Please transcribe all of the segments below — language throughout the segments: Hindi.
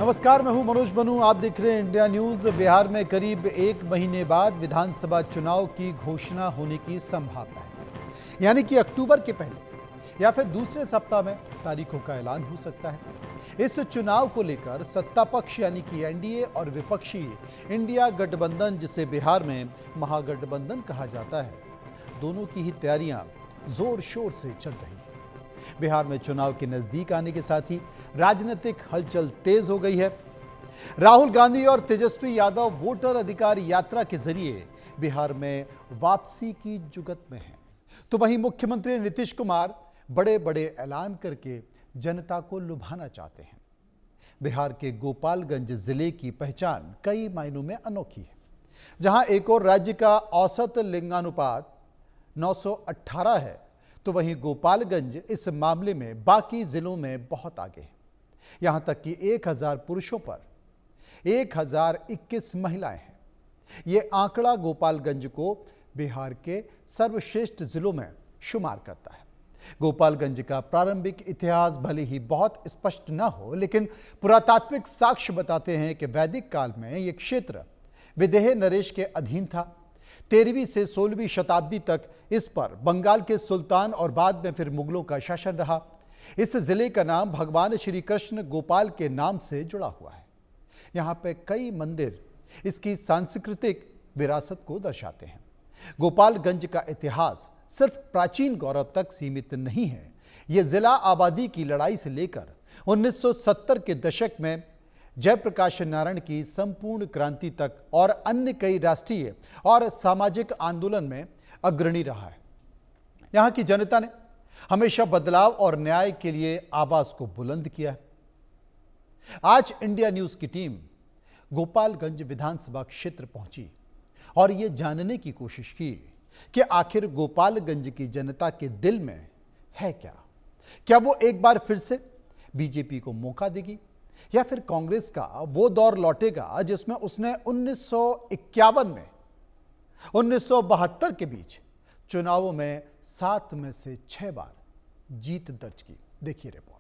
नमस्कार, मैं हूं मनोज बनू। आप देख रहे हैं इंडिया न्यूज। बिहार में करीब एक महीने बाद विधानसभा चुनाव की घोषणा होने की संभावना है, यानी कि अक्टूबर के पहले या फिर दूसरे सप्ताह में तारीखों का ऐलान हो सकता है। इस चुनाव को लेकर सत्ता पक्ष यानी कि एनडीए और विपक्षी इंडिया गठबंधन, जिसे बिहार में महागठबंधन कहा जाता है, दोनों की ही तैयारियां जोर शोर से चल रही है। बिहार में चुनाव के नजदीक आने के साथ ही राजनीतिक हलचल तेज हो गई है। राहुल गांधी और तेजस्वी यादव वोटर अधिकार यात्रा के जरिए बिहार में वापसी की जुगत में हैं, तो वहीं मुख्यमंत्री नीतीश कुमार बड़े बड़े ऐलान करके जनता को लुभाना चाहते हैं। बिहार के गोपालगंज जिले की पहचान कई मायनों में अनोखी है। जहां एक और राज्य का औसत लिंगानुपात 918 है, तो वहीं गोपालगंज इस मामले में बाकी जिलों में बहुत आगे है। यहां तक कि 1000 पुरुषों पर 1021 महिलाएं हैं। यह आंकड़ा गोपालगंज को बिहार के सर्वश्रेष्ठ जिलों में शुमार करता है। गोपालगंज का प्रारंभिक इतिहास भले ही बहुत स्पष्ट न हो, लेकिन पुरातात्विक साक्ष्य बताते हैं कि वैदिक काल में यह क्षेत्र विदेह नरेश के अधीन था। 13वीं से 16वीं शताब्दी तक इस पर बंगाल के सुल्तान और बाद में फिर मुगलों का शासन रहा। इस जिले का नाम भगवान श्री कृष्ण गोपाल के नाम से जुड़ा हुआ है। यहाँ पे कई मंदिर इसकी सांस्कृतिक विरासत को दर्शाते हैं। गोपालगंज का इतिहास सिर्फ प्राचीन गौरव तक सीमित नहीं है। ये जिला आबादी की लड़ाई से लेकर 1970 के दशक में जयप्रकाश नारायण की संपूर्ण क्रांति तक और अन्य कई राष्ट्रीय और सामाजिक आंदोलन में अग्रणी रहा है। यहां की जनता ने हमेशा बदलाव और न्याय के लिए आवाज को बुलंद किया है। आज इंडिया न्यूज की टीम गोपालगंज विधानसभा क्षेत्र पहुंची और यह जानने की कोशिश की कि आखिर गोपालगंज की जनता के दिल में है क्या वो एक बार फिर से बीजेपी को मौका देगी या फिर कांग्रेस का वो दौर लौटेगा जिसमें उसने 1951 में 1972 के बीच चुनावों में 7 में से 6 बार जीत दर्ज की। देखिए रिपोर्ट।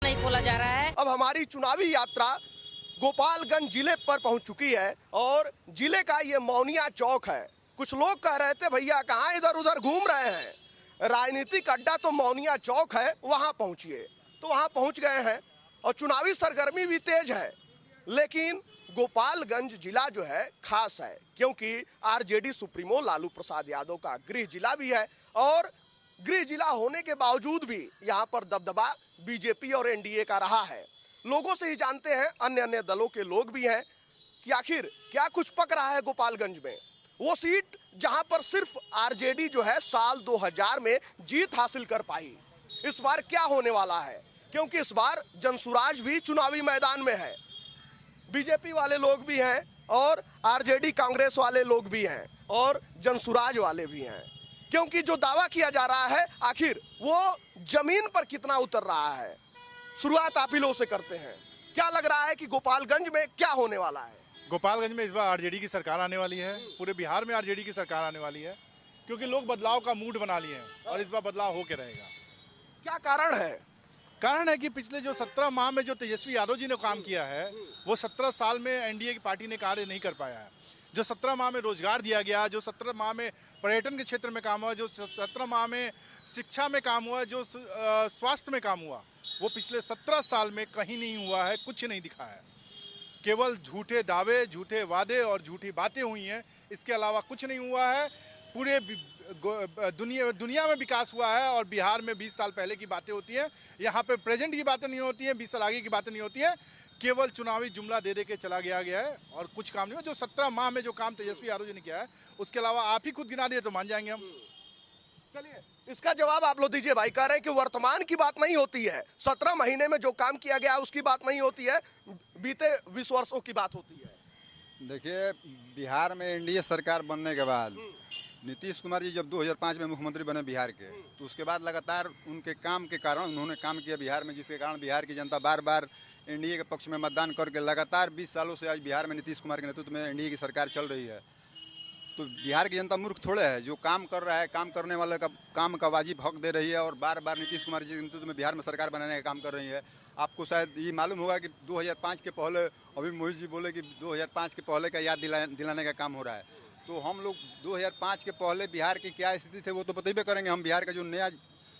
नहीं खोला जा रहा है। अब हमारी चुनावी यात्रा गोपालगंज जिले पर पहुंच चुकी है और जिले का ये मौनिया चौक है। कुछ लोग कह रहे थे भैया कहाँ इधर उधर घूम रहे हैं, राजनीतिक अड्डा तो मौनिया चौक है, वहां पहुंचिए। तो वहां पहुंच गए हैं और चुनावी सरगर्मी भी तेज है। लेकिन गोपालगंज जिला जो है खास है, क्योंकि आरजेडी सुप्रीमो लालू प्रसाद यादव का गृह जिला भी है और गृह जिला होने के बावजूद भी यहाँ पर दबदबा बीजेपी और एनडीए का रहा है। लोगों से ही जानते हैं, अन्य अन्य दलों के लोग भी हैं कि आखिर क्या कुछ पक रहा है गोपालगंज में। वो सीट जहां पर सिर्फ आरजेडी जो है साल 2000 में जीत हासिल कर पाई, इस बार क्या होने वाला है, क्योंकि इस बार जनसुराज भी चुनावी मैदान में है। बीजेपी वाले लोग भी हैं और आरजेडी कांग्रेस वाले लोग भी हैं और जनसुराज वाले भी हैं, क्योंकि जो दावा किया जा रहा है आखिर वो जमीन पर कितना उतर रहा है। शुरुआत आप ही लोगों से करते हैं। क्या लग रहा है कि गोपालगंज में क्या होने वाला है? गोपालगंज में इस बार आरजेडी की सरकार आने वाली है। पूरे बिहार में आरजेडी की सरकार आने वाली है, क्योंकि लोग बदलाव का मूड बना लिए हैं और इस बार बदलाव होके रहेगा। क्या कारण है? कारण है कि पिछले जो 17 माह में जो तेजस्वी यादव जी ने काम किया है, वो 17 साल में एनडीए की पार्टी ने कार्य नहीं कर पाया है। जो 17 माह में रोजगार दिया गया, जो 17 माह में पर्यटन के क्षेत्र में काम हुआ, जो 17 माह में शिक्षा में काम हुआ, जो स्वास्थ्य में काम हुआ, वो पिछले 17 साल में कहीं नहीं हुआ है, कुछ नहीं दिखा है। केवल झूठे दावे, झूठे वादे और झूठी बातें हुई हैं, इसके अलावा कुछ नहीं हुआ है। पूरे दुनिया में विकास हुआ है और बिहार में 20 साल पहले की बातें होती हैं, यहाँ पे प्रेजेंट की बातें नहीं होती हैं, 20 साल आगे की बातें नहीं होती हैं। केवल चुनावी जुमला दे के चला गया है और कुछ काम नहीं हुआ। जो 17 माह में जो काम तेजस्वी यादव जी ने किया है, उसके अलावा आप ही खुद गिना दिए तो मान जाएंगे हम। चलिए इसका जवाब आप लोग दीजिए भाई। कह रहे हैं कि वर्तमान की बात नहीं होती है, 17 महीने में जो काम किया गया उसकी बात नहीं होती है, बीते 20 वर्षों की बात होती है। देखिए, बिहार में एनडीए सरकार बनने के बाद नीतीश कुमार जी जब 2005 में मुख्यमंत्री बने बिहार के, तो उसके बाद लगातार उनके काम के कारण उन्होंने काम किया बिहार में, जिसके कारण बिहार की जनता बार बार एनडीए के पक्ष में मतदान करके लगातार 20 सालों से आज बिहार में नीतीश कुमार के नेतृत्व में एनडीए की सरकार चल रही है। तो बिहार की जनता मूर्ख थोड़े है, जो काम कर रहा है, काम करने वाले का काम का वाजिब हक दे रही है और बार बार नीतीश कुमार जी के नेतृत्व में बिहार में सरकार बनाने का काम कर रही है। आपको शायद ये मालूम होगा कि 2005 के पहले, अभी मोहित जी बोले कि 2005 के पहले का याद दिलाने का काम हो रहा है। तो हम लोग 2005 के पहले बिहार की क्या स्थिति थे वो तो बतेबे करेंगे। हम बिहार का जो नया,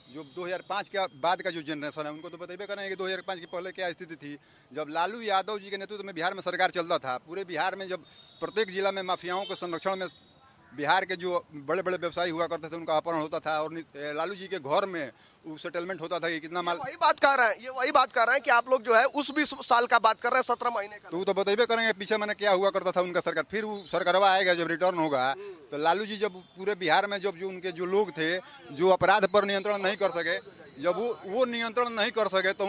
जो 2005 के बाद का जो जनरेशन है उनको तो बतेबे करेंगे कि 2005 के पहले क्या स्थिति थी। जब लालू यादव जी के नेतृत्व में बिहार में सरकार चलता था, पूरे बिहार में जब प्रत्येक जिला में माफियाओं के संरक्षण में बिहार के जो बड़े बड़े व्यवसायी हुआ करते थे उनका अपहरण होता था और लालू जी के घर में वो सेटलमेंट होता था कि कितना माल। वही बात कर रहे हैं, ये वही बात कर रहे हैं कि आप लोग जो है उस 20 साल का बात कर रहे हैं, 17 महीने का। तो वो तो बतेबे करेंगे पीछे मैंने क्या हुआ करता था उनका सरकार। फिर वो सरकारवा आएगा जब रिटर्न होगा, तो लालू जी जब पूरे बिहार में जब जो उनके जो लोग थे जो अपराध पर नियंत्रण नहीं कर सके, जब वो नियंत्रण नहीं कर सके तो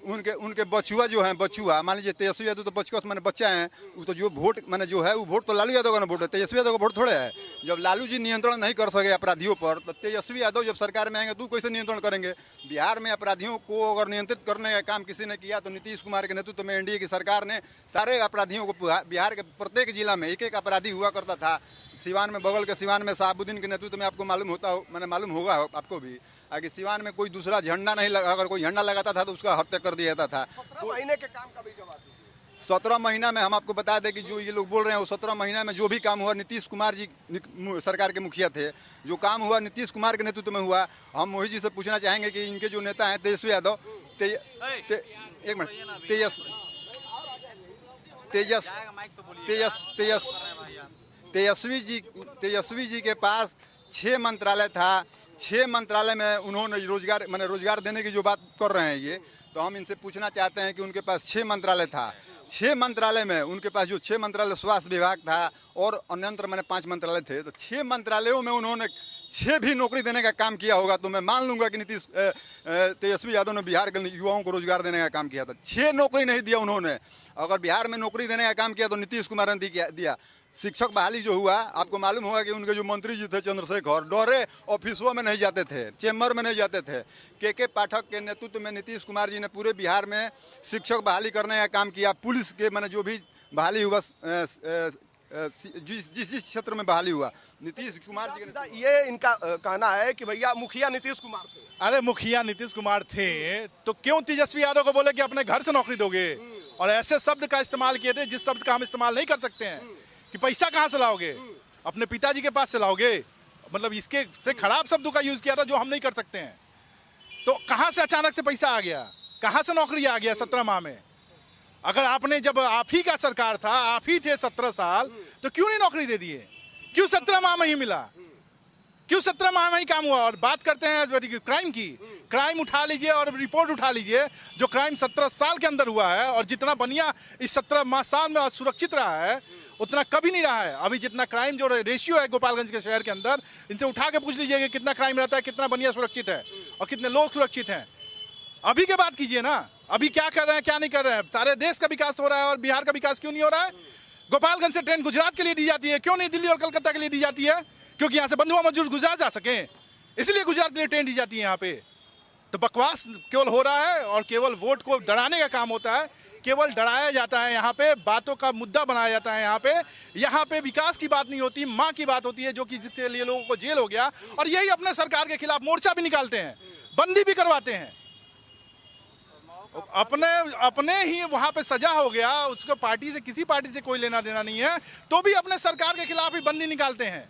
उनके बचुआ जो हैं, बचुआ मान लीजिए तेजस्वी यादव तो बचुआ मैंने बच्चा हैं, वो तो जो वोट मैंने जो है वो वोट तो लालू यादव का ना वोट है, तेजस्वी यादव का वोट थोड़े है। जब लालू जी नियंत्रण नहीं कर सके अपराधियों पर, तो तेजस्वी यादव जब सरकार में आएंगे तो कैसे नियंत्रण करेंगे। बिहार में अपराधियों को अगर नियंत्रित करने का काम किसी ने किया तो नीतीश कुमार के नेतृत्व में एनडीए की सरकार ने सारे अपराधियों को, बिहार के प्रत्येक जिला में एक एक अपराधी हुआ करता था। सिवान में, बगल के सिवान में शहाबुद्दीन के नेतृत्व में आपको मालूम होता हो, मैंने मालूम होगा आपको भी, आगे सिवान में कोई दूसरा झंडा नहीं लगा, अगर कोई झंडा लगाता था तो उसका हत्या कर दिया जाता था। 17 महीने के काम का भी जवाब दीजिए। 17 महीना में हम आपको बता दें कि जो ये लोग बोल रहे हैं वो 17 महीना में जो भी काम हुआ, नीतीश कुमार जी सरकार के मुखिया थे, जो काम हुआ नीतीश कुमार के नेतृत्व में हुआ। हम मोहित जी से पूछना चाहेंगे कि इनके जो नेता हैं तेजस्वी यादव, एक मिनट, तेजस्वी जी के पास 6 मंत्रालय था। 6 मंत्रालय में उन्होंने रोजगार देने की जो बात कर रहे हैं ये, तो हम इनसे पूछना चाहते हैं कि उनके पास 6 मंत्रालय था। 6 मंत्रालय में उनके पास जो 6 मंत्रालय स्वास्थ्य विभाग था और अन्यंत्र मैंने 5 मंत्रालय थे, तो 6 मंत्रालयों में उन्होंने 6 भी नौकरी देने का काम किया होगा तो मैं मान लूंगा कि तेजस्वी यादव ने बिहार के युवाओं को रोजगार देने का काम किया था। 6 नौकरी नहीं दिया उन्होंने। अगर बिहार में नौकरी देने का काम किया तो नीतीश कुमार ने दिया। शिक्षक बहाली जो हुआ, आपको मालूम होगा कि उनके जो मंत्री जी थे चंद्रशेखर, डरे ऑफिसों में नहीं जाते थे, चेम्बर में नहीं जाते थे। के पाठक के नेतृत्व में नीतीश कुमार जी ने पूरे बिहार में शिक्षक बहाली करने का काम किया। पुलिस के मैंने जो भी बहाली हुआ, जिस क्षेत्र में बहाली हुआ, नीतीश कुमार जी के, ये इनका कहना है कि भैया मुखिया नीतीश कुमार थे। अरे मुखिया नीतीश कुमार थे तो क्यों तेजस्वी यादव को बोले कि अपने घर से नौकरी दोगे, और ऐसे शब्द का इस्तेमाल किए थे जिस शब्द का हम इस्तेमाल नहीं कर सकते हैं कि पैसा कहाँ से लाओगे, अपने पिताजी के पास से लाओगे। मतलब इसके से खराब शब्दों का यूज किया था जो हम नहीं कर सकते हैं। तो कहाँ से अचानक से पैसा आ गया, कहाँ से नौकरी आ गया 17 माह में। अगर आपने, जब आप ही का सरकार था, आप ही थे 17 साल, तो क्यों नहीं नौकरी दे दिए, क्यों 17 माह में ही मिला, क्यों 17 माह में ही काम हुआ। और बात करते हैं क्राइम की, क्राइम उठा लीजिए और रिपोर्ट उठा लीजिए, जो क्राइम 17 साल के अंदर हुआ है और जितना बनिया इस 17 साल में सुरक्षित रहा है उतना कभी नहीं रहा है। अभी जितना क्राइम जो रेशियो है गोपालगंज के शहर के अंदर, इनसे उठा के पूछ लीजिए कि कितना क्राइम रहता है, कितना बनिया सुरक्षित है और कितने लोग सुरक्षित हैं। अभी के बात कीजिए ना, अभी क्या कर रहे हैं क्या नहीं कर रहे हैं। सारे देश का विकास हो रहा है और बिहार का विकास क्यों नहीं हो रहा है। गोपालगंज से ट्रेन गुजरात के लिए दी जाती है, क्यों नहीं दिल्ली और कलकत्ता के लिए दी जाती है, क्योंकि यहाँ से बंधुआ मजदूर गुजरात जा सके, इसलिए गुजरात के लिए ट्रेन दी जाती है यहाँ पे। तो बकवास केवल हो रहा है और केवल वोट को डराने का काम होता है, केवल डराया जाता है यहाँ पे, बातों का मुद्दा बनाया जाता है यहाँ पे विकास की बात नहीं होती, माँ की बात होती है, जो कि जिसके लिए लोगों को जेल हो गया। और यही अपने सरकार के खिलाफ मोर्चा भी निकालते हैं, बंदी भी करवाते हैं। अपने ही वहां पे सजा हो गया, उसको पार्टी से, किसी पार्टी से कोई लेना देना नहीं है, तो भी अपने सरकार के खिलाफ ही बंदी निकालते हैं।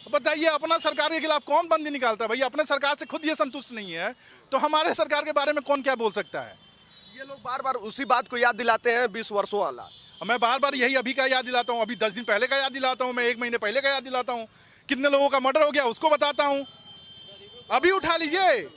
बताइए, अपना सरकार के खिलाफ कौन बंदी निकालता है। भैया अपने सरकार से खुद ये संतुष्ट नहीं है तो हमारे सरकार के बारे में कौन क्या बोल सकता है। ये लोग बार बार उसी बात को याद दिलाते हैं, 20 वर्षों वाला। मैं बार बार यही अभी का याद दिलाता हूँ, अभी 10 दिन पहले का याद दिलाता हूँ, मैं 1 महीने पहले का याद दिलाता हूँ, कितने लोगों का मर्डर हो गया उसको बताता हूँ, अभी उठा लीजिए।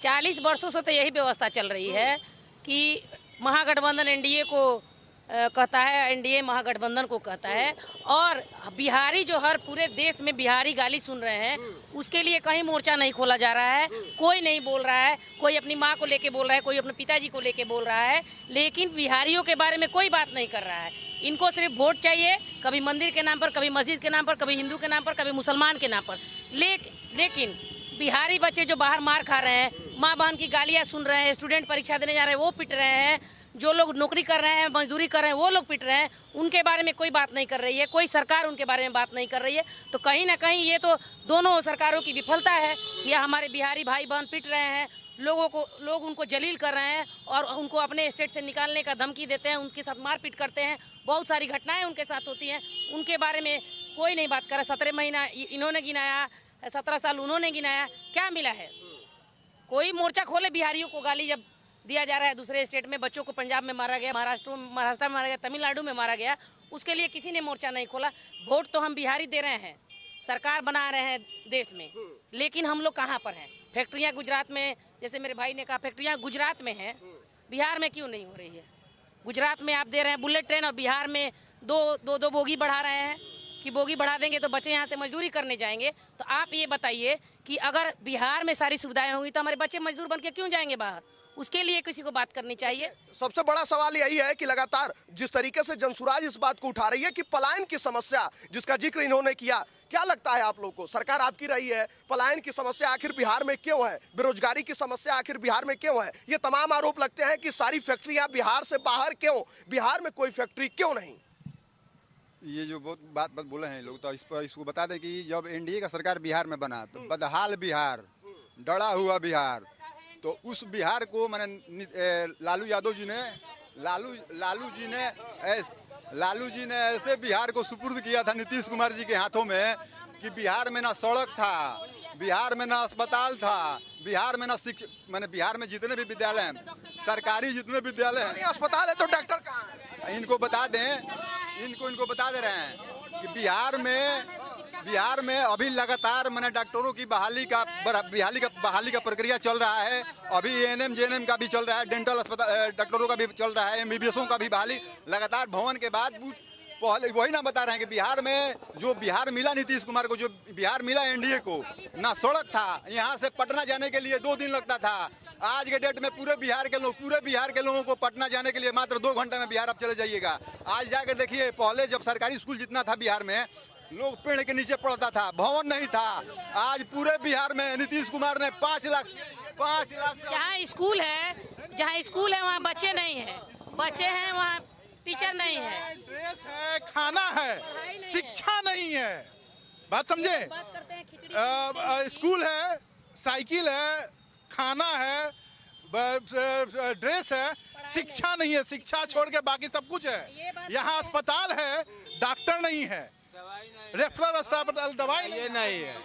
40 वर्षों से तो यही व्यवस्था चल रही है कि महागठबंधन एनडीए को कहता है, एनडीए महागठबंधन को कहता है, और बिहारी जो हर पूरे देश में बिहारी गाली सुन रहे हैं, उसके लिए कहीं मोर्चा नहीं खोला जा रहा है। कोई नहीं बोल रहा है, कोई अपनी माँ को लेके बोल रहा है, कोई अपने पिताजी को लेके बोल रहा है, लेकिन बिहारियों के बारे में कोई बात नहीं कर रहा है। इनको सिर्फ वोट चाहिए, कभी मंदिर के नाम पर, कभी मस्जिद के नाम पर, कभी हिंदू के नाम पर, कभी मुसलमान के नाम पर। लेकिन बिहारी बच्चे जो बाहर मार खा रहे हैं, माँ बहन की गालियाँ सुन रहे हैं, स्टूडेंट परीक्षा देने जा रहे हैं वो पिट रहे हैं, जो लोग नौकरी कर रहे हैं, मजदूरी कर रहे हैं वो लोग पिट रहे हैं, उनके बारे में कोई बात नहीं कर रही है, कोई सरकार उनके बारे में बात नहीं कर रही है। तो कहीं ना कहीं ये तो दोनों सरकारों की विफलता है। या हमारे बिहारी भाई बहन पिट रहे हैं, लोग उनको जलील कर रहे हैं और उनको अपने स्टेट से निकालने का धमकी देते हैं, उनके साथ मारपीट करते हैं, बहुत सारी घटनाएं उनके साथ होती हैं, उनके बारे में कोई नहीं बात कर रहा। 17 महीना इन्होंने गिनाया, 17 साल उन्होंने गिनाया, क्या मिला है? कोई मोर्चा खोले। बिहारियों को गाली जब दिया जा रहा है, दूसरे स्टेट में बच्चों को पंजाब में मारा गया, महाराष्ट्र में मारा गया, तमिलनाडु में मारा गया, उसके लिए किसी ने मोर्चा नहीं खोला। वोट तो हम बिहारी दे रहे हैं, सरकार बना रहे हैं देश में, लेकिन हम लोग कहाँ पर हैं? फैक्ट्रियाँ गुजरात में, जैसे मेरे भाई ने कहा, फैक्ट्रियाँ गुजरात में हैं, बिहार में क्यों नहीं हो रही है? गुजरात में आप दे रहे हैं बुलेट ट्रेन और बिहार में दो बोगी बढ़ा रहे हैं कि बोगी बढ़ा देंगे तो बच्चे यहाँ से मजदूरी करने जाएंगे। तो आप ये बताइए कि अगर बिहार में सारी सुविधाएं होंगी तो हमारे बच्चे मजदूर बन के क्यों जाएंगे बाहर? उसके लिए किसी को बात करनी चाहिए। सबसे बड़ा सवाल यही है कि लगातार जिस तरीके से जनसुराज इस बात को उठा रही है कि पलायन की समस्या जिसका जिक्र इन्होंने किया, क्या लगता है आप लोग को? सरकार आपकी रही है, पलायन की समस्या आखिर बिहार में क्यों है? बेरोजगारी की समस्या आखिर बिहार में क्यों है? ये तमाम आरोप लगते हैं कि सारी फैक्ट्रियां बिहार से बाहर क्यों, बिहार में कोई फैक्ट्री क्यों नहीं? ये जो बहुत बात बोले हैं लोग, तो इस पर इसको बता दें कि जब एनडीए का सरकार बिहार में बना तो बदहाल बिहार, डरा हुआ बिहार, तो उस बिहार को मैंने लालू यादव जी ने लालू जी ने ऐसे बिहार को सुपुर्द किया था नीतीश कुमार जी के हाथों में कि बिहार में ना सड़क था, बिहार में ना अस्पताल था, बिहार में ना शिक्षा, मैंने बिहार में जितने भी विद्यालय हैं, सरकारी जितने विद्यालय हैं, अस्पताल है तो डॉक्टर कहाँ है? इनको बता दें, इनको बता दे रहे हैं कि बिहार में अभी लगातार मैंने डॉक्टरों की बहाली का प्रक्रिया चल रहा है। अभी एएनएम जेएनएम का भी चल रहा है, डेंटल अस्पताल डॉक्टरों का भी चल रहा है, एमबीबीएसों का भी बहाली लगातार भवन के बाद पहले वही ना बता रहे हैं कि बिहार में जो बिहार मिला नीतीश कुमार को, जो बिहार मिला एनडीए को, ना सड़क था, यहाँ से पटना जाने के लिए 2 दिन लगता था। आज के डेट में पूरे बिहार के लोगों को पटना जाने के लिए मात्र 2 घंटे में बिहार आप चले जाइएगा। आज जाकर देखिए, पहले जब सरकारी स्कूल जितना था बिहार में, लोग पेड़ के नीचे पढ़ता था, भवन नहीं था। आज पूरे बिहार में नीतीश कुमार ने 5 लाख जहाँ स्कूल है वहाँ बच्चे नहीं है, बच्चे हैं वहाँ टीचर नहीं है, ड्रेस है, खाना है, शिक्षा नहीं है। बात समझे? स्कूल है, साइकिल है, खाना है, ड्रेस है, शिक्षा नहीं है। शिक्षा छोड़ के बाकी सब कुछ है। यहाँ अस्पताल है, डॉक्टर नहीं है, रेफरल अस्पताल दवाई नहीं है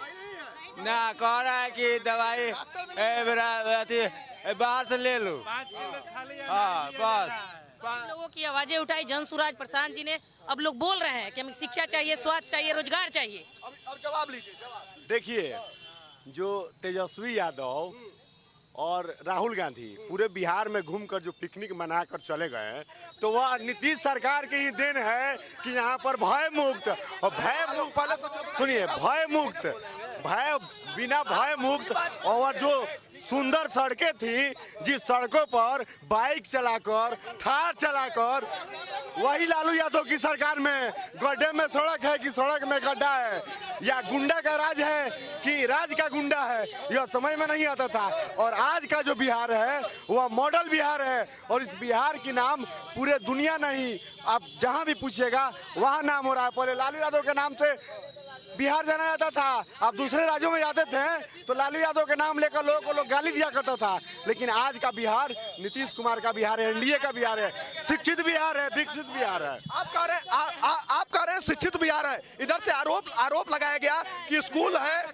ना, कह रहा है कि दवाई बाहर से ले लो। हाँ, बस लोगों की आवाजें उठाई जनसुराज प्रशांत जी ने। अब लोग बोल रहे हैं कि हमें शिक्षा चाहिए, स्वास्थ्य चाहिए, रोजगार चाहिए। अब जवाब लीजिए, जवाब। देखिए, जो तेजस्वी यादव और राहुल गांधी पूरे बिहार में घूमकर जो पिकनिक मनाकर चले गए, तो वह नीतीश सरकार की ही देन है कि यहाँ पर भय मुक्त बिना भय मुक्त और जो सुंदर सड़कें थी, जिस सड़कों पर बाइक चलाकर, थार चलाकर, वही लालू यादव की सरकार में गड्ढे में सड़क है कि सड़क में गड्ढा है, या गुंडा का राज है कि राज का गुंडा है, यह समझ में नहीं आता था। और आज का जो बिहार है वह मॉडल बिहार है, और इस बिहार की नाम पूरे दुनिया नहीं, आप जहां भी पूछिएगा वहां नाम हो रहा है। पहले लालू यादव के नाम से बिहार जाना जाता था, आप दूसरे राज्यों में जाते थे तो लालू यादव के नाम लेकर लोग गाली दिया करता था। लेकिन आज का बिहार नीतीश कुमार का बिहार है, एनडीए का बिहार है, शिक्षित बिहार है, विकसित बिहार है। आप कह रहे हैं शिक्षित बिहार है। इधर से आरोप लगाया गया कि स्कूल है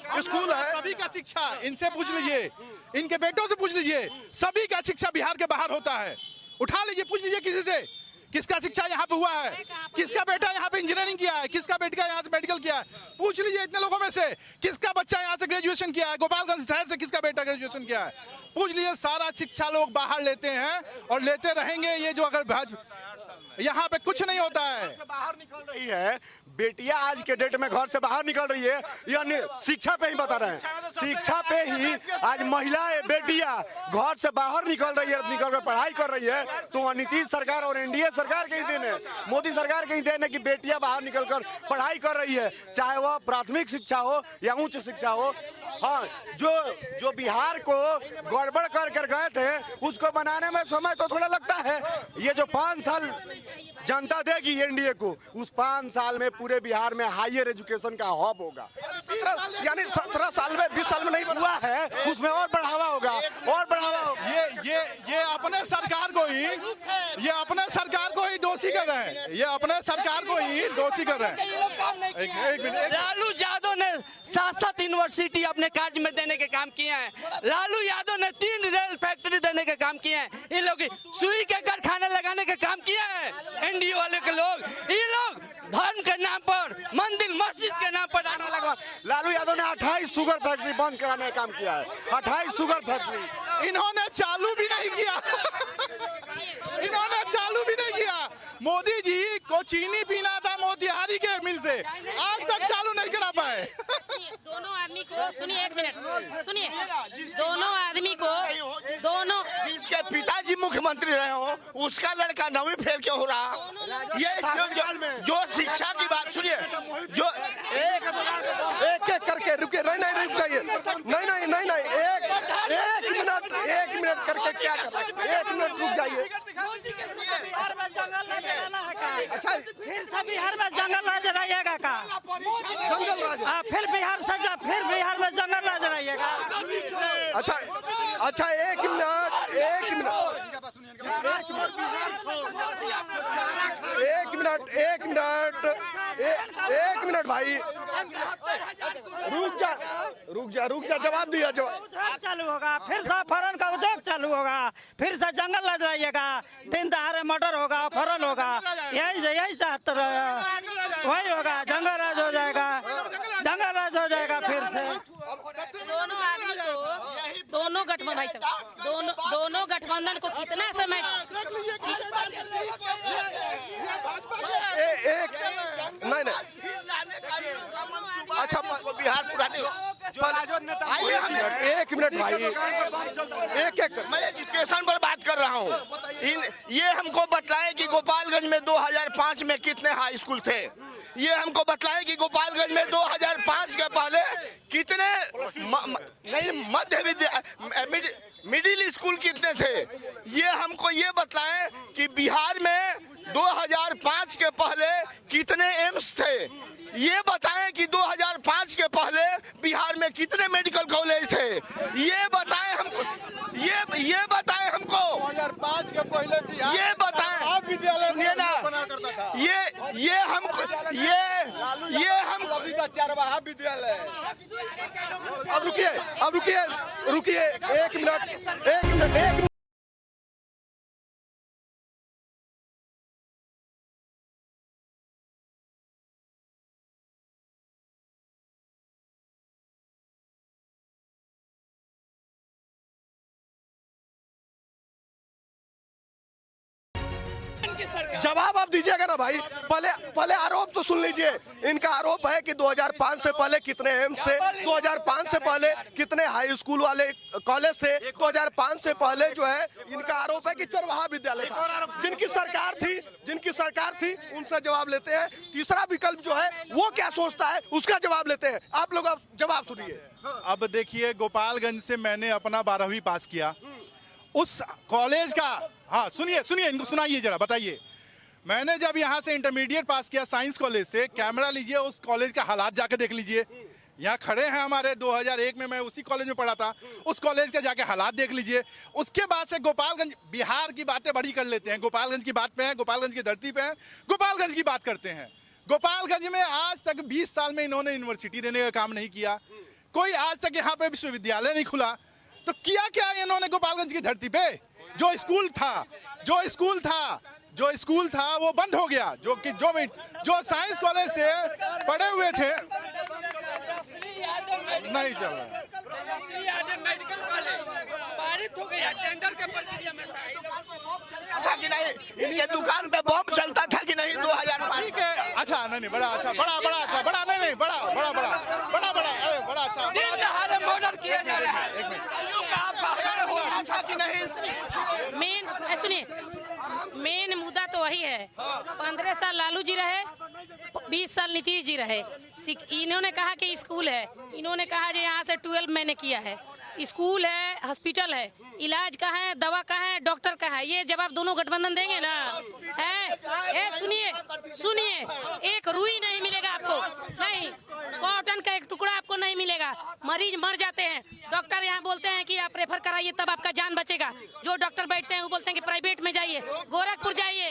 सभी का शिक्षा। इनसे पूछ लीजिए, इनके बेटों से पूछ लीजिए, सभी का शिक्षा बिहार के बाहर होता है। उठा लीजिए, पूछ लीजिए किसी से, किसका शिक्षा यहाँ पे हुआ है, किसका बेटा यहाँ पे इंजीनियरिंग किया है, किसका बेटा यहाँ से मेडिकल किया है। पूछ लीजिए इतने लोगों में से किसका बच्चा यहाँ से ग्रेजुएशन किया है, गोपालगंज शहर से किसका बेटा ग्रेजुएशन किया है। पूछ लीजिए, सारा शिक्षा लोग बाहर लेते हैं और लेते रहेंगे। ये जो अगर यहाँ पे कुछ नहीं होता है। से बाहर निकल रही है बेटियां, आज के डेट में घर से बाहर निकल रही है, यानी शिक्षा पे ही बता रहे हैं, शिक्षा पे ही आज महिलाएं बेटियां घर से बाहर निकल रही है, निकल कर पढ़ाई कर रही है। तो वह नीतीश सरकार और एनडीए सरकार के ही देन है, मोदी सरकार के ही देन है कि बेटियां बाहर निकलकर पढ़ाई कर रही है, चाहे वह प्राथमिक शिक्षा हो या उच्च शिक्षा हो। हाँ, जो बिहार को गड़बड़ कर गए थे उसको बनाने में समय तो थोड़ा लगता है। ये जो 5 साल जनता देगी एनडीए को, उस 5 साल में पूरे बिहार में हायर एजुकेशन का हब होगा। यानी 17 साल में 20 साल में नहीं हुआ है, उसमें और बढ़ावा होगा, और बढ़ावा होगा। ये अपने सरकार को ही दोषी कर रहे हैं, ये अपने सरकार को ही दोषी कर रहे हैं। एक मिनट, लालू यादव ने 7 यूनिवर्सिटी अपने कार्य में देने के काम किए हैं। लालू यादव ने 3 रेल फैक्ट्री देने के काम किए हैं। इन लोग सुई के कारखाने लगाने के काम किया है एनडीए वाले के लोग। ये लोग धर्म के नाम पर, मंदिर मस्जिद के नाम पर आने लगा। लालू यादव ने 28 शुगर फैक्ट्री बंद कराने का काम किया है, 28 शुगर फैक्ट्री इन्होंने चालू भी नहीं किया। इन्होंने चालू भी नहीं किया। मोदी जी को चीनी पीना था मोतिहारी के मिल से, आज तक चालू नहीं करा पाए। दोनों आदमी को सुनिए, एक मिनट सुनिए, दोनों आदमी को, दोनों जिसके पिताजी मुख्यमंत्री रहे हो उसका लड़का 9वीं फेल क्यों हो रहा? ये जो शिक्षा की बात सुनिए, जो एक करके रुके, नहीं रुक जाइए, नहीं एक मिनट करके क्या कर रहे हैं? 1 मिनट रुक जाइए। अच्छा, फिर से बिहार में जंगल राज रहिएगा का? जंगल राज? फिर बिहार सजा, फिर बिहार में जंगल राज रहिएगा? अच्छा, एक मिनट भाई, रुक जा, जवाब दिया। उद्योग चालू होगा, फिर से फरन का उद्योग चालू होगा, फिर से जंगल राज रहिएगा, 3 दहाड़े मर्डर होगा, फरन होगा, यही चाहते रहे, वही होगा, जंगल राज हो जाएगा, जंगल राज हो जाएगा फिर से। दोनों आदमी को, दोनों गठबंधन को कितना समय नहीं अच्छा, बिहार पुरानी एक मिनट भाई, मैं एजुकेशन पर बात कर रहा हूँ। ये हमको बताएं कि गोपालगंज में 2005 में कितने हाई स्कूल थे। ये हमको बताएं कि गोपालगंज में 2005 के पहले कितने मध्य विद्यालय, मिडिल स्कूल कितने थे। ये हमको ये बताएं कि बिहार में 2005 के पहले कितने एम्स थे। ये बताएं कि 2005 के पहले बिहार में कितने मेडिकल कॉलेज थे। ये बताएं हमको, ये बताएं हमको 2005 के पहले बिहार ये बताएं, विद्यालय ना ये हमको चारवाहा विद्यालय। अब रुकिए, एक मिनट। जवाब आप दीजिएगा ना भाई। पहले आरोप तो सुन लीजिए। इनका आरोप है कि 2005 से पहले कितने एम्स थे, 2005 से पहले कितने हाई स्कूल वाले कॉलेज थे, 2005 से पहले जो है इनका आरोप है कि चरवाहा विद्यालय था। जिनकी सरकार थी उनसे जवाब लेते हैं। तीसरा विकल्प जो है वो क्या सोचता है उसका जवाब लेते हैं। आप लोग जवाब सुनिए। अब देखिए, गोपालगंज से मैंने अपना 12वीं पास किया। उस कॉलेज का, हाँ सुनिए इनको सुनाइए जरा, बताइए। मैंने जब यहाँ से इंटरमीडिएट पास किया साइंस कॉलेज से, कैमरा लीजिए, उस कॉलेज का हालात जाके देख लीजिए। यहाँ खड़े हैं हमारे, 2001 में मैं उसी कॉलेज में पढ़ा था, उस कॉलेज के जाके हालात देख लीजिए। उसके बाद से गोपालगंज, बिहार की बातें बड़ी कर लेते हैं, गोपालगंज की बात पे है, गोपालगंज की धरती पे है, गोपालगंज की बात करते हैं। गोपालगंज में आज तक 20 साल में इन्होंने यूनिवर्सिटी देने का काम नहीं किया, कोई आज तक यहाँ पे विश्वविद्यालय नहीं खुला। तो किया क्या इन्होंने गोपालगंज की धरती पे? जो स्कूल था वो बंद हो गया। जो साइंस कॉलेज से पढ़े हुए थे, नहीं चल रहा। मेडिकल कॉलेज पारित हो गया, टेंडर के प्रक्रिया में था कि नहीं, इनके दुकान पे बम चलता नहीं, बड़ा अच्छा, बड़ा अच्छा, बड़ा नहीं, बड़ा अरे बड़ा अच्छा, मर्डर किया जा रहा है। एक मिनट। सुनिए, मेन मुद्दा तो वही है। 15 साल लालू जी रहे, 20 साल नीतीश जी रहे। इन्होंने कहा कि स्कूल है, इन्होंने कहा कि यहाँ से 12 मैंने किया है। स्कूल है, हॉस्पिटल है, इलाज का है, दवा का है, डॉक्टर का है। ये जवाब दोनों गठबंधन देंगे ना? है सुनिए, एक रुई नहीं मिलेगा आपको, नहीं, कॉटन का एक टुकड़ा आपको नहीं मिलेगा। मरीज मर जाते हैं, डॉक्टर यहाँ बोलते हैं कि आप रेफर कराइए तब आपका जान बचेगा। जो डॉक्टर बैठते हैं वो बोलते हैं कि प्राइवेट में जाइए, गोरखपुर जाइए।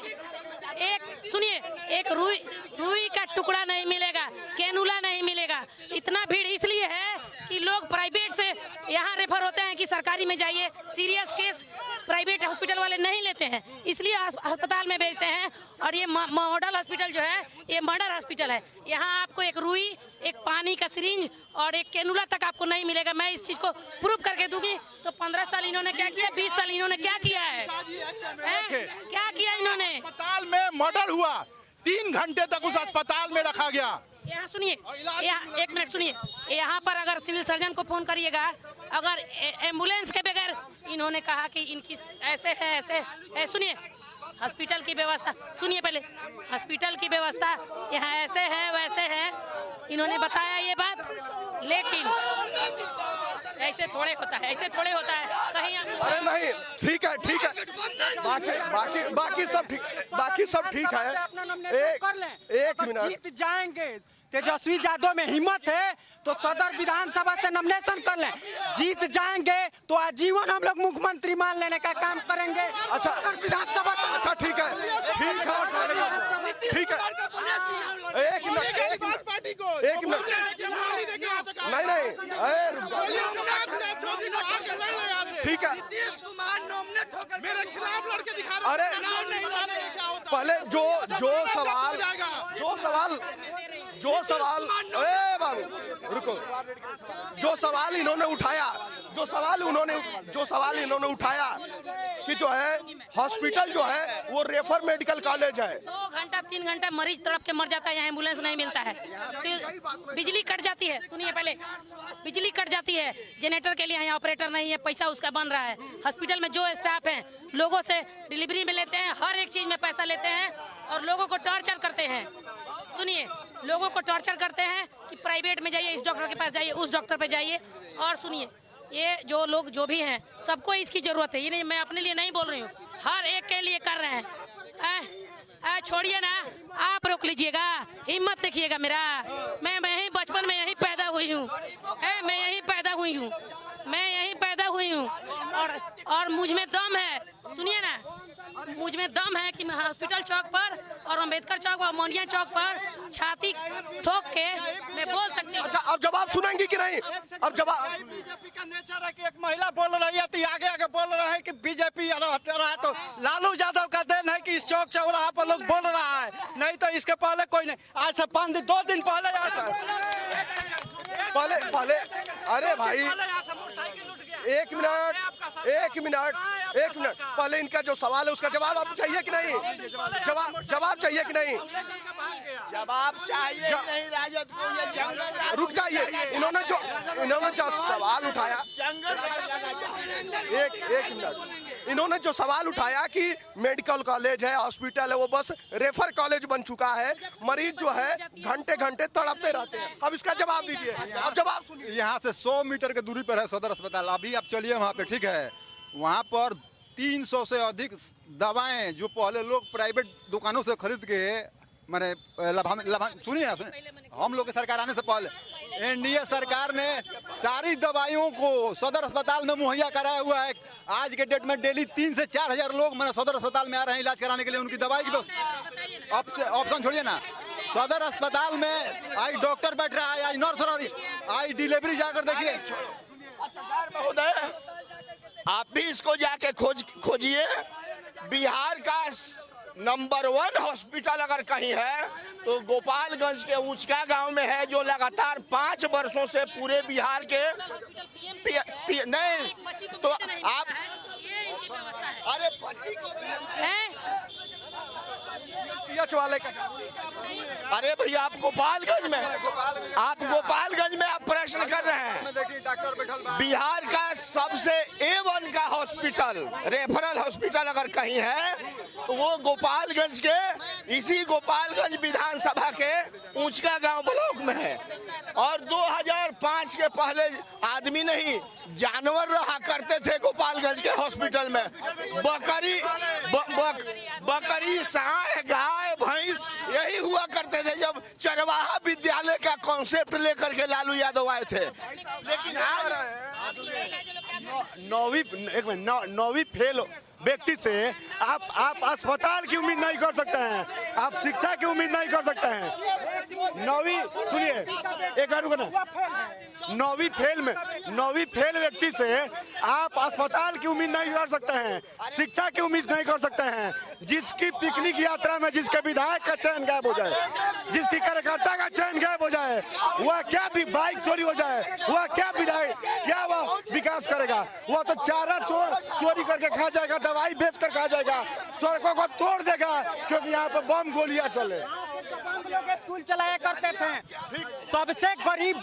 एक रुई का टुकड़ा नहीं मिलेगा, कैनुला नहीं मिलेगा। इतना भीड़ इसलिए है कि लोग प्राइवेट से यहाँ रेफर होते हैं कि सरकारी में जाइए। सीरियस केस प्राइवेट हॉस्पिटल वाले नहीं लेते हैं, इसलिए अस्पताल में भेजते हैं। और ये मॉडल हॉस्पिटल जो है ये मर्डर हॉस्पिटल है। यहाँ आपको एक रुई, एक पानी का सिरिंज और एक कैनुला तक आपको नहीं मिलेगा। मैं इस चीज को प्रूव करके दूंगी। तो 15 साल इन्होंने क्या किया, 20 साल इन्होंने क्या किया है? क्या किया इन्होंने? अस्पताल में मर्डर हुआ, 3 घंटे तक उस अस्पताल में रखा गया। यहाँ सुनिए, एक मिनट सुनिए। यहाँ पर अगर सिविल सर्जन को फोन करिएगा, अगर एम्बुलेंस के बगैर इन्होंने कहा कि इनकी ऐसे है, सुनिए हॉस्पिटल की व्यवस्था सुनिए पहले। हॉस्पिटल की व्यवस्था यहाँ ऐसे है वैसे है, इन्होंने बताया ये बात, लेकिन ऐसे थोड़े होता है कहीं। अरे नहीं, ठीक है, बाकी सब ठीक है। एक मिनट, जीत जाएंगे। तेजस्वी यादव में हिम्मत है तो सदर विधानसभा से नॉमिनेशन कर लें। जीत जाएंगे तो आजीवन हम लोग मुख्यमंत्री मान लेने का काम करेंगे। अच्छा विधानसभा, अच्छा ठीक है। एक मिनट, नहीं, ठीक है। अरे पहले जो सवाल बाबू रुको, जो सवाल इन्होंने उठाया कि जो है हॉस्पिटल जो है वो रेफर मेडिकल कॉलेज है। 2 घंटा 3 घंटा मरीज तड़प के मर जाता है, यहाँ एम्बुलेंस नहीं मिलता है। बिजली कट जाती है, सुनिए पहले, बिजली कट जाती है, जनरेटर के लिए यहाँ ऑपरेटर नहीं है, पैसा उसका बन रहा है। हॉस्पिटल में जो स्टाफ है लोगों से डिलीवरी में लेते हैं, हर एक चीज में पैसा लेते हैं और लोगों को टॉर्चर करते हैं। सुनिए, लोगों को टॉर्चर करते हैं कि प्राइवेट में जाइए, इस डॉक्टर के पास जाइए, उस डॉक्टर पे जाइए। और सुनिए, ये जो लोग जो भी हैं सबको इसकी जरूरत है, ये नहीं, मैं अपने लिए नहीं बोल रही हूँ, हर एक के लिए कर रहे हैं। छोड़िए ना, आप रोक लीजिएगा, हिम्मत देखिएगा मेरा। मैं यही बचपन में यही पैदा हुई हूँ, मैं यही पैदा हुई हूँ और मुझ में दम है। सुनिए ना, मुझ में दम है कि मैं हॉस्पिटल चौक पर और अम्बेडकर चौक और मोनिया चौक पर छाती ठोक के मैं बोल सकती हूँ। अच्छा, अब जवाब सुनेंगी कि नहीं? अब जवाब, बीजेपी का नेचर है कि एक महिला बोल रही है तो आगे बोल रहे हैं कि बीजेपी रहा है, तो लालू यादव का देन है कि इस चौक चौराहा पर लोग बोल रहा है, नहीं तो इसके पहले कोई नहीं। आज से 2 दिन पहले अरे भाई एक मिनट, पहले इनका जो सवाल है उसका जवाब आपको चाहिए कि नहीं? जवाब चाहिए कि नहीं? जवाब चाहिए नहीं राजद को, ये जंगल रुक जाइए। इन्होंने जो सवाल उठाया, एक मिनट, इन्होंने जो सवाल उठाया कि मेडिकल कॉलेज है, हॉस्पिटल है, वो बस रेफर कॉलेज बन चुका है, मरीज जो है घंटे घंटे तड़पते रहते हैं। अब इसका जवाब दीजिए, अब जवाब सुनिए। यहाँ से 100 मीटर की दूरी पर है सदर अस्पताल। अभी आप चलिए वहाँ पे, ठीक है, वहाँ पर 300 से अधिक दवाएं जो पहले लोग प्राइवेट दुकानों से खरीद के मैंने सुनिए, हम लोग की सरकार आने से पहले एनडीए सरकार ने सारी दवाइयों को सदर अस्पताल में मुहैया कराया हुआ है। आज के डेट में डेली 3 से 4 हजार लोग मैंने सदर अस्पताल में आ रहे हैं इलाज कराने के लिए। उनकी दवाई की ऑप्शन छोड़िए ना, सदर अस्पताल में आज डॉक्टर बैठ रहा है, आज नर्स रह रही, आज डिलीवरी जाकर देखिए। महोदय, आप भी इसको जाके खोजिए। बिहार का नंबर 1 हॉस्पिटल अगर कहीं है तो गोपालगंज के ऊंचका गांव में है, जो लगातार 5 वर्षों से पूरे बिहार के नहीं तो आप अरे बच्ची को एनएच वाले का? अरे भैया आप गोपालगंज में आप प्रश्न कर रहे हैं। देखिए डॉक्टर बैठल बा। बिहार का सबसे A1 का हॉस्पिटल, रेफरल हॉस्पिटल अगर कहीं है तो वो गोपालगंज के, इसी गोपालगंज विधानसभा के ऊंचका गांव ब्लॉक में है। और 2005 के पहले आदमी नहीं जानवर रहा करते थे गोपालगंज के हॉस्पिटल में। बकरी, सांड, गाय, भैंस यही हुआ करते थे जब चरवाहा विद्यालय का कॉन्सेप्ट लेकर के लालू यादव आए थे। लेकिन आज नौवीं फेल व्यक्ति से आप अस्पताल की उम्मीद नहीं कर सकते हैं, आप शिक्षा की उम्मीद नहीं कर सकते हैं। नौवीं, सुनिए एक बार ना, नौवीं फेल व्यक्ति से आप अस्पताल की उम्मीद नहीं कर सकते हैं, शिक्षा की उम्मीद नहीं कर सकते हैं। जिसकी पिकनिक यात्रा में जिसके विधायक का चयन गायब हो जाए, जिसकी कार्यकर्ता का चयन गायब हो जाए, वह क्या भी बाइक चोरी हो जाए, वह क्या विधायक, क्या वह विकास करेगा? वह तो चारा चोरी करके खा जाएगा, दवाई बेच कर खा जाएगा, सड़कों को तोड़ देगा क्योंकि यहाँ पर बम गोलियां चले। स्कूल चलाया करते थे। सबसे गरीब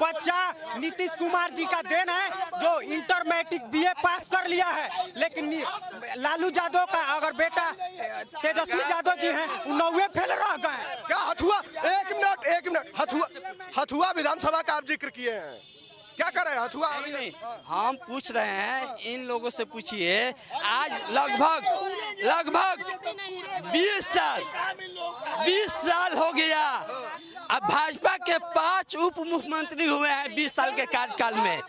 बच्चा नीतीश कुमार जी का देन है, जो इंटर मैट्रिक BA पास कर लिया है। लेकिन लालू यादव का अगर बेटा तेजस्वी यादव जी हैं, 9वें फेल रह गए। क्या हथुआ, एक मिनट, हथुआ विधानसभा का आप जिक्र किए हैं, क्या कर रहे हैं हथुआ? नहीं, हम पूछ रहे हैं, इन लोगों से पूछिए। आज लगभग 20 साल हो गया। अब भाजपा के 5 उप मुख्यमंत्री हुए हैं 20 साल के कार्यकाल में।